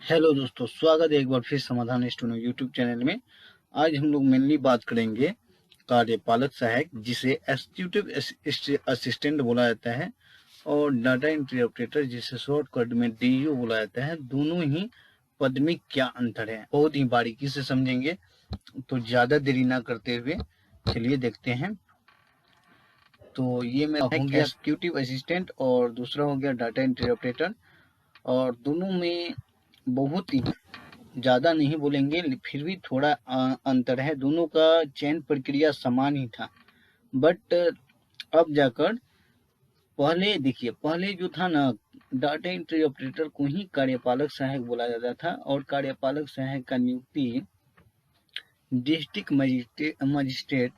Hello दोस्तों, स्वागत है एक बार फिर समाधान स्टूडियो यूट्यूब चैनल में। आज हम लोग मेनली बात करेंगे कार्यपालक सहायक, जिसे एग्जीक्यूटिव असिस्टेंट बोला जाता है, और डाटा एंट्री ऑपरेटर, जिसे शॉर्टकट में डीयू बोला जाता है। दोनों ही पद में क्या अंतर है, बहुत ही बारीकी से समझेंगे। तो ज्यादा देरी ना करते हुए चलिए देखते हैं। तो ये मैं हो गया एग्जीक्यूटिव असिस्टेंट और दूसरा हो गया डाटा एंट्री ऑपरेटर, और दोनों में बहुत ही ज़्यादा नहीं बोलेंगे, फिर भी थोड़ा अंतर है। दोनों का चयन प्रक्रिया समान ही था, बट अब जाकर पहले देखिए, पहले जो था ना, डाटा एंट्री ऑपरेटर को ही कार्यपालक सहायक बोला जाता था, और कार्यपालक सहायक का नियुक्ति डिस्ट्रिक्ट मजिस्ट्रेट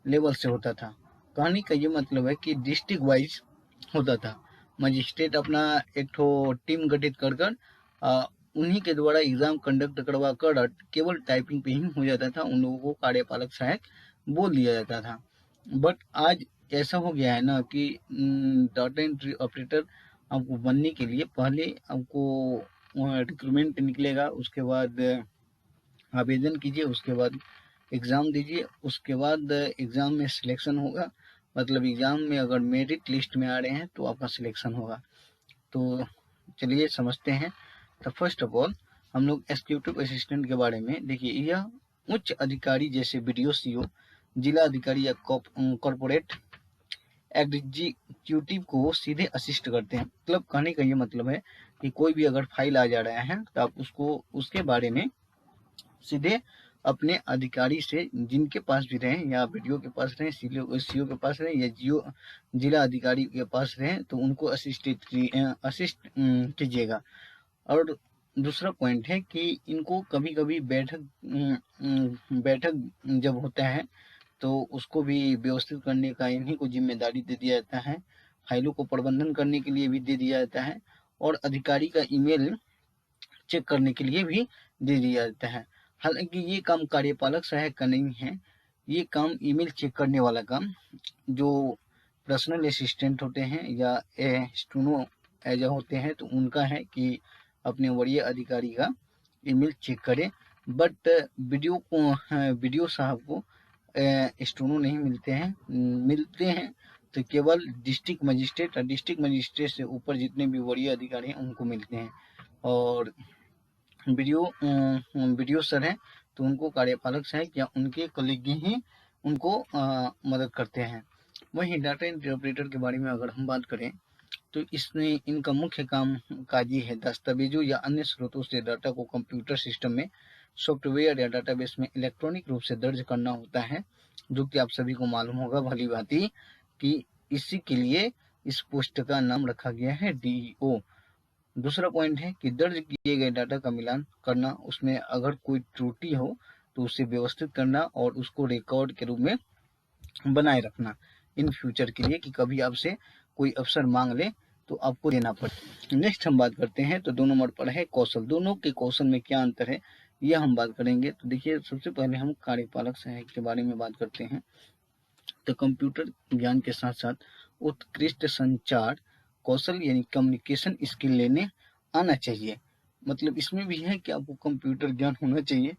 लेवल से होता था। कहने का ये मतलब है कि डिस्ट्रिक्ट वाइज होता था। मजिस्ट्रेट अपना एक ठो टीम गठित कर कर उन्हीं के द्वारा एग्जाम कंडक्ट करवा कर केवल टाइपिंग पे ही हो जाता था। उन लोगों को कार्यपालक सहायक बोल दिया जाता था। बट आज ऐसा हो गया है ना कि डाटा एंट्री ऑपरेटर आपको बनने के लिए पहले आपको रिक्रूटमेंट निकलेगा, उसके बाद आवेदन कीजिए, उसके बाद एग्ज़ाम दीजिए, उसके बाद एग्ज़ाम में सिलेक्शन होगा। मतलब एग्ज़ाम में अगर मेरिट लिस्ट में आ रहे हैं तो आपका सिलेक्शन होगा। तो चलिए समझते हैं। तो फर्स्ट ऑफ ऑल हम लोग एग्जीक्यूटिव असिस्टेंट के बारे में देखिए। यह उच्च अधिकारी जैसे बीडीओ, सीओ, जिला अधिकारी या कॉर्पोरेट एग्जीक्यूटिव को सीधे असिस्ट करते हैं। मतलब कहने का ये मतलब है कि कोई भी अगर फाइल आ जा रहा है तो आप उसको उसके बारे में सीधे अपने अधिकारी से, जिनके पास भी रहें, या वीडियो के पास रहें, सीओ के पास रहें, या जिला अधिकारी के पास रहें, तो उनको असिस्ट कीजिएगा। और दूसरा पॉइंट है कि इनको कभी कभी बैठक जब होता है तो उसको भी व्यवस्थित करने का इन्हीं को जिम्मेदारी दे दिया जाता है। फाइलों को प्रबंधन करने के लिए भी दे दिया जाता है, और अधिकारी का ईमेल चेक करने के लिए भी दे दिया जाता है। हालांकि ये काम कार्यपालक सहायक का नहीं है। ये काम ईमेल चेक करने वाला काम जो पर्सनल असिस्टेंट होते हैं या स्टूनो एज होते हैं, तो उनका है कि अपने वरीय अधिकारी का ईमेल चेक करें। बट वीडियो साहब को स्टूनो नहीं मिलते हैं। मिलते हैं तो केवल डिस्ट्रिक्ट मजिस्ट्रेट, और डिस्ट्रिक्ट मजिस्ट्रेट से ऊपर जितने भी वरीय अधिकारी हैं उनको मिलते हैं। और वीडियो सर हैं तो उनको कार्यपालक सहायक या उनके कलीग ही उनको मदद करते हैं। वहीं डाटा एंट्री ऑपरेटर के बारे में अगर हम बात करें तो इसमें इनका मुख्य काम काज ये है, दस्तावेजों या अन्य स्रोतों से डाटा को कंप्यूटर सिस्टम में, सॉफ्टवेयर या डाटाबेस में इलेक्ट्रॉनिक रूप से दर्ज करना होता है, जो कि आप सभी को मालूम होगा भली भांति कि इसी के लिए इस पोस्ट का नाम रखा गया है डीईओ। दूसरा पॉइंट है कि दर्ज किए गए डाटा का मिलान करना, उसमें अगर कोई त्रुटि हो तो उसे व्यवस्थित करना और उसको रिकॉर्ड के रूप में बनाए रखना इन फ्यूचर के लिए, कि कभी आपसे कोई अफसर मांग ले तो आपको देना पड़े। नेक्स्ट हम बात करते हैं तो 2 नंबर पर है कौशल। दोनों के कौशल में क्या अंतर है यह हम बात करेंगे। तो देखिए, सबसे पहले हम कार्यपालक सहायक के बारे में बात करते हैं। तो कंप्यूटर ज्ञान के साथ साथ उत्कृष्ट संचार कौशल यानी कम्युनिकेशन स्किल लेने आना चाहिए। मतलब इसमें भी है कि आपको कंप्यूटर ज्ञान होना चाहिए।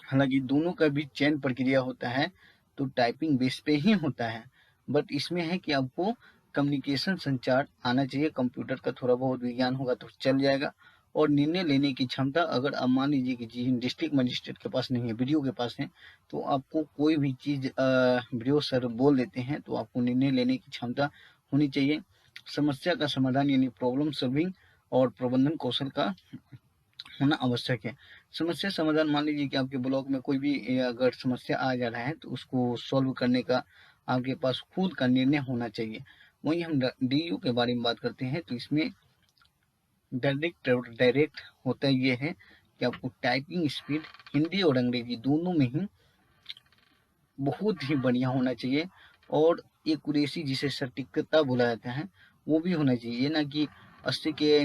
हालांकि दोनों का भी चयन प्रक्रिया होता है तो टाइपिंग बेस पे ही होता है, बट इसमें है कि आपको कम्युनिकेशन संचार आना चाहिए। कंप्यूटर का थोड़ा बहुत विज्ञान होगा तो चल जाएगा। और निर्णय लेने की क्षमता, अगर आप मान लीजिए कि जी डिस्ट्रिक्ट मजिस्ट्रेट के पास नहीं है, वीडियो के पास है, तो आपको कोई भी चीज़ वीडियो सर बोल देते हैं तो आपको निर्णय लेने की क्षमता होनी चाहिए। समस्या का समाधान यानी प्रॉब्लम सॉल्विंग और प्रबंधन कौशल का होना आवश्यक है। समस्या समाधान, मान लीजिए कि आपके ब्लॉक में कोई भी अगर समस्या आ जा रहा है तो उसको सॉल्व करने का आपके पास खुद का निर्णय होना चाहिए। वहीं हम डीयू के बारे में बात करते हैं तो इसमें डायरेक्ट होता ये है कि आपको टाइपिंग स्पीड हिंदी और अंग्रेजी दोनों में ही बहुत ही बढ़िया होना चाहिए, और एक्यूरेसी जिसे सटीकता बोला जाता है वो भी होना चाहिए। ना कि 80 के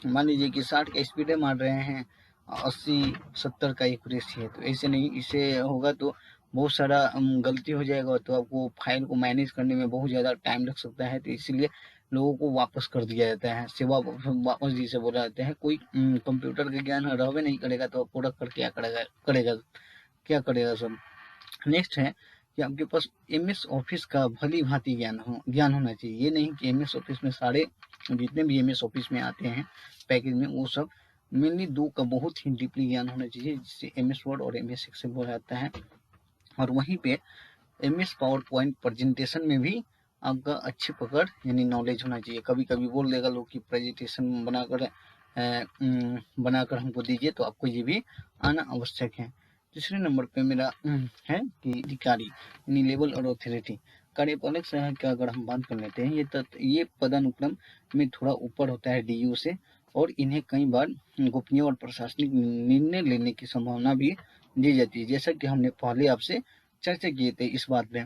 मान लीजिए कि 60 का स्पीड मार रहे हैं, 80-70 का एक्यूरेसी है, तो ऐसे नहीं। इससे होगा तो बहुत सारा गलती हो जाएगा तो आपको फाइल को मैनेज करने में बहुत ज़्यादा टाइम लग सकता है। तो इसीलिए लोगों को वापस कर दिया जाता है, सेवा वापस जिसे बोला जाता है। कोई कंप्यूटर का ज्ञान रहबे नहीं करेगा तो आपको रख कर क्या करेगा करेगा क्या करेगा सब। नेक्स्ट है कि आपके पास MS ऑफिस का भली भांति ज्ञान होना चाहिए। ये नहीं कि MS ऑफिस में सारे जितने भी MS ऑफिस में आते हैं पैकेज में, वो सब मेनली दो का बहुत ही डीपली ज्ञान होना चाहिए, जिससे MS वर्ड और MS एक्सेल बोला जाता है। और वहीं पे MS पावर पॉइंट प्रेजेंटेशन में भी आपका अच्छी पकड़ यानी नॉलेज होना चाहिए। कभी कभी बोल देगा लोग कि प्रेजेंटेशन बनाकर हमको दीजिए, तो आपको ये भी आना आवश्यक है। तीसरे नंबर पे मेरा है कि अधिकारी यानी लेवल और अथॉरिटी। कार्यपालक सहायक का अगर हम बात कर लेते हैं, ये पदानुक्रम में थोड़ा ऊपर होता है DU से, और इन्हें कई बार गोपनीय और प्रशासनिक निर्णय लेने की संभावना भी दी जाती है, जैसा कि हमने पहले आपसे चर्चा किए थे इस बात पे।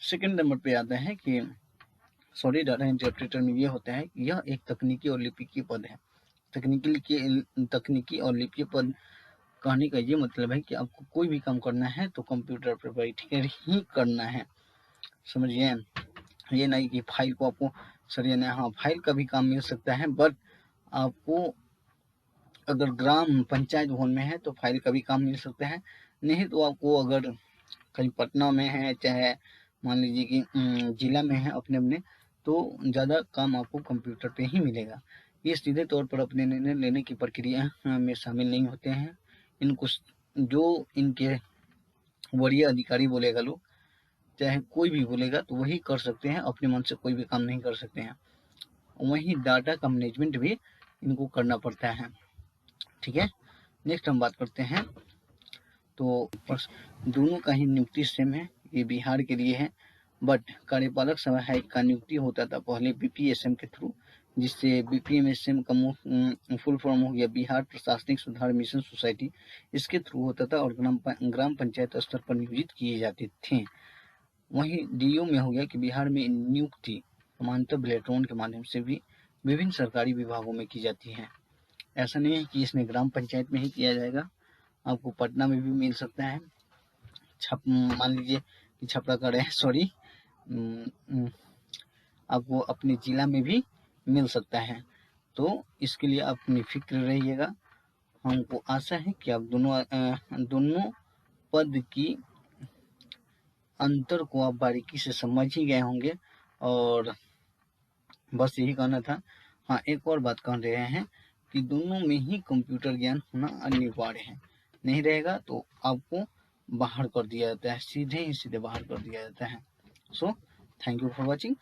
सेकंड नंबर पे आता है कि सॉरी डाटा इंटरप्रेटर में ये होता है कि यह एक तकनीकी और लिपिकीय पद है। तकनीकी और लिपिकीय पद कहने का ये मतलब है कि आपको कोई भी काम करना है तो कंप्यूटर पर बैठकर ही करना है, समझिए। ये नहीं कि फाइल को आपको सरियाना, हाँ फाइल का भी काम मिल सकता है, बट आपको अगर ग्राम पंचायत भवन में है तो फाइल का भी काम मिल सकता है। नहीं तो आपको अगर कहीं पटना में है, चाहे मान लीजिए कि जिला में है अपने अपने, तो ज़्यादा काम आपको कंप्यूटर पे ही मिलेगा। ये सीधे तौर पर अपने निर्णय लेने की प्रक्रिया में शामिल नहीं होते हैं। इनको जो इनके वरीय अधिकारी बोलेगा लोग, चाहे कोई भी बोलेगा तो वही कर सकते हैं, अपने मन से कोई भी काम नहीं कर सकते हैं। वहीं डाटा का मैनेजमेंट भी इनको करना पड़ता है, ठीक है। नेक्स्ट हम बात करते हैं, तो दोनों का ही नियुक्ति सेम है, ये बिहार के लिए है। बट कार्यपालक सहायक का नियुक्ति होता था पहले BPSM के थ्रू, जिससे BPMSM का फुल फॉर्म हो गया बिहार प्रशासनिक सुधार मिशन सोसाइटी। इसके थ्रू होता था और ग्राम पंचायत स्तर पर नियोजित किए जाते थे। वहीं DO में हो गया कि बिहार में नियुक्ति समांतर इलेक्ट्रॉन के माध्यम से भी विभिन्न सरकारी विभागों में की जाती है। ऐसा नहीं है कि इसमें ग्राम पंचायत में ही किया जाएगा, आपको पटना में भी मिल सकता है। मान लीजिए कि छपरा का रहे, सॉरी, आपको अपने जिला में भी मिल सकता है। तो इसके लिए आप निफिक्र रहिएगा। हमको आशा है कि आप दोनों पद की अंतर को आप बारीकी से समझ ही गए होंगे, और बस यही कहना था। हाँ, एक और बात कह रहे हैं कि दोनों में ही कंप्यूटर ज्ञान होना अनिवार्य है। नहीं रहेगा तो आपको बाहर कर दिया जाता है, सीधे ही सीधे बाहर कर दिया जाता है। So thank you for watching.